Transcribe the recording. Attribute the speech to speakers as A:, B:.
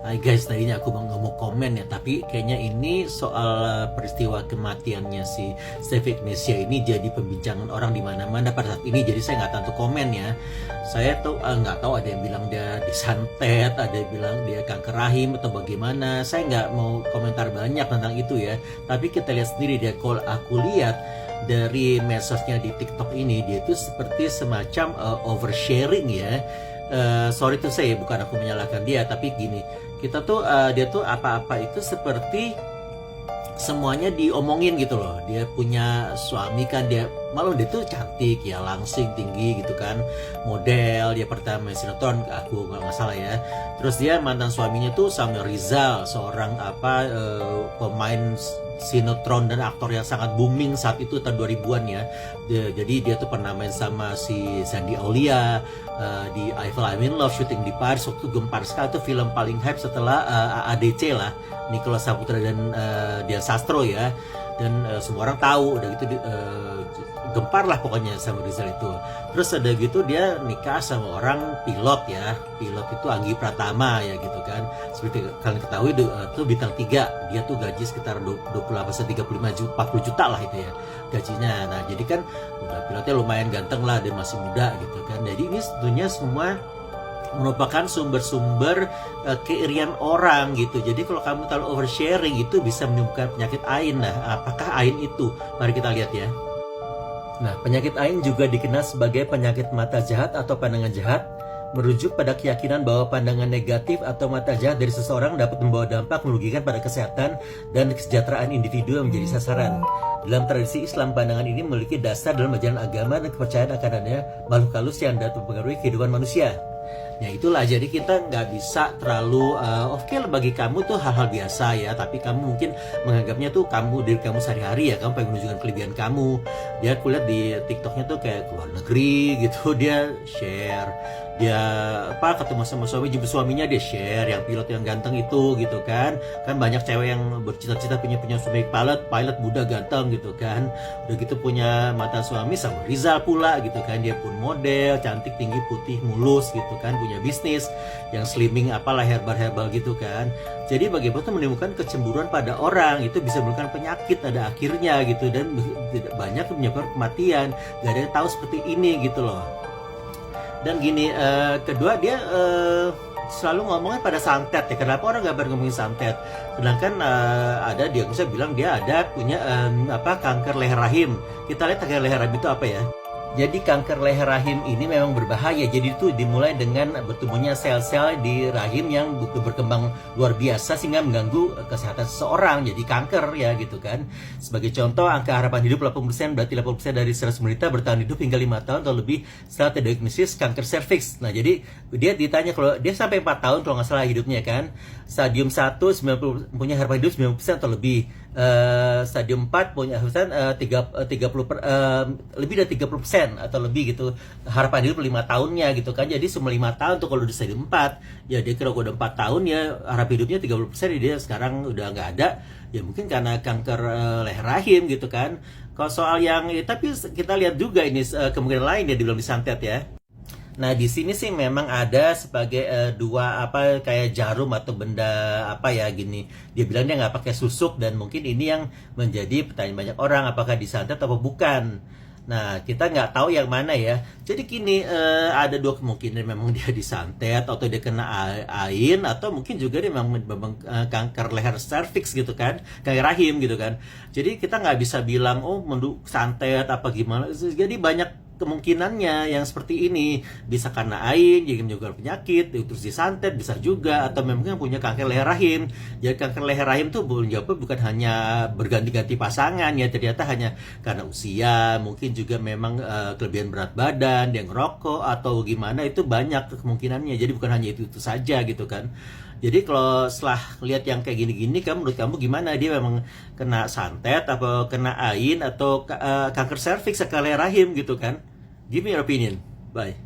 A: Hai guys, tadinya aku mau komen ya, tapi kayaknya ini soal peristiwa kematiannya si Steve Ignacio ini jadi pembincangan orang di mana-mana pada saat ini. Jadi saya nggak tahu untuk komen ya. Saya tuh nggak tahu, ada yang bilang dia disantet, ada yang bilang dia kanker rahim atau bagaimana. Saya nggak mau komentar banyak tentang itu ya. Tapi kita lihat sendiri dia, kalau aku lihat dari medsosnya di TikTok ini, dia itu seperti semacam oversharing ya. Sorry tuh, saya bukan aku menyalahkan dia, tapi gini, kita tuh dia tuh apa-apa itu seperti semuanya diomongin gitu loh. Dia punya suami kan, dia malah dia tuh cantik ya, langsing, tinggi gitu kan, model, dia pertama main sinetron, aku nggak salah ya. Terus dia mantan suaminya tuh Samuel Rizal, seorang pemain sinetron dan aktor yang sangat booming saat itu tahun 2000-an ya. Jadi dia tuh pernah main sama si Sandy Aulia di I Fall I'm in Love, syuting di Paris waktu gempar sekali. Itu film paling hype setelah AADC lah, Nicholas Saputra dan Dian Sastro ya. Dan semua orang tahu, udah gitu gempar lah pokoknya sama Rizal itu. Terus ada gitu dia nikah sama orang pilot ya, pilot itu Anggi Pratama ya gitu kan. Seperti kalian ketahui itu bintang 3, dia tuh gaji sekitar 28-35 juta, 40 juta lah itu ya gajinya. Nah jadi kan udah pilotnya lumayan ganteng lah, dia masih muda gitu kan. Jadi ini tentunya semua merupakan sumber-sumber keirian orang gitu. Jadi kalau kamu terlalu oversharing itu bisa menimbulkan penyakit ain. Nah, apakah ain itu? Mari kita lihat ya. Nah, penyakit ain juga dikenal sebagai penyakit mata jahat atau pandangan jahat, merujuk pada keyakinan bahwa pandangan negatif atau mata jahat dari seseorang dapat membawa dampak merugikan pada kesehatan dan kesejahteraan individu yang menjadi sasaran. Dalam tradisi Islam, pandangan ini memiliki dasar dalam ajaran agama dan kepercayaan akan adanya makhluk halus yang dapat mempengaruhi kehidupan manusia. Ya itulah, jadi kita nggak bisa terlalu oke, bagi kamu tuh hal-hal biasa ya, tapi kamu mungkin menganggapnya tuh diri kamu sehari-hari ya, kamu pengen menunjukkan kelebihan kamu. Dia kulihat di TikToknya tuh kayak keluar negeri gitu, dia share, dia ketemu sama suami, jemput suaminya dia share, yang pilot yang ganteng itu gitu kan banyak cewek yang bercita-cita punya suami pilot muda ganteng gitu kan. Udah gitu punya mantan suami sama Rizal pula gitu kan, dia pun model, cantik, tinggi, putih, mulus gitu kan, punya bisnis yang slimming apalah, herbal gitu kan. Jadi bagaimana menimbulkan kecemburuan pada orang, itu bisa menimbulkan penyakit ada akhirnya gitu, dan banyak menyebabkan kematian. Gak ada yang tahu seperti ini gitu loh. Dan gini, kedua dia selalu ngomongnya pada santet ya. Kenapa orang gak ngomongin santet? Sedangkan ada dia bisa bilang dia ada punya kanker leher rahim. Kita lihat kanker leher rahim itu apa ya? Jadi kanker leher rahim ini memang berbahaya. Jadi itu dimulai dengan bertumbuhnya sel-sel di rahim yang berkembang luar biasa sehingga mengganggu kesehatan seseorang. Jadi kanker ya gitu kan. Sebagai contoh, angka harapan hidup 80%, berarti 80% dari 100 menderita bertahan hidup hingga 5 tahun atau lebih setelah terdiagnosis kanker serviks. Nah jadi dia ditanya, kalau dia sampai 4 tahun kalau nggak salah hidupnya kan. Stadium 1 90, punya harapan hidup 90% atau lebih. Stadium 4 punya harapan 30 lebih dari 30% atau lebih gitu, harapan hidup 5 tahunnya gitu kan. Jadi semua 5 tahun tuh kalau di stadium 4 ya, dia kira udah 4 tahun ya harapan hidupnya 30%, ya dia sekarang udah nggak ada ya, mungkin karena kanker leher rahim gitu kan. Kalau soal yang tapi kita lihat juga ini kemungkinan lain ya, dibilang disantet ya. Nah di sini sih memang ada sebagai dua kayak jarum atau benda gini. Dia bilang dia nggak pakai susuk, dan mungkin ini yang menjadi pertanyaan banyak orang, apakah disantet atau bukan. Nah kita nggak tahu yang mana ya. Jadi gini, ada dua kemungkinan, memang dia disantet atau dia kena ain, atau mungkin juga dia memang kanker leher cervix gitu kan, kanker rahim gitu kan. Jadi kita nggak bisa bilang santet apa gimana. Jadi banyak kemungkinannya yang seperti ini, bisa karena ain jadi menyebabkan penyakit terus disantet, bisa juga, atau memang punya kanker leher rahim. Jadi kanker leher rahim tuh bukan hanya berganti-ganti pasangan ya, ternyata hanya karena usia, mungkin juga memang kelebihan berat badan, dia ngerokok atau gimana, itu banyak kemungkinannya. Jadi bukan hanya itu saja gitu kan. Jadi kalau setelah lihat yang kayak gini-gini, menurut kamu gimana? Dia memang kena santet, atau kena ain, atau kanker serviks, kanker leher rahim gitu kan? Give me your opinion. Bye.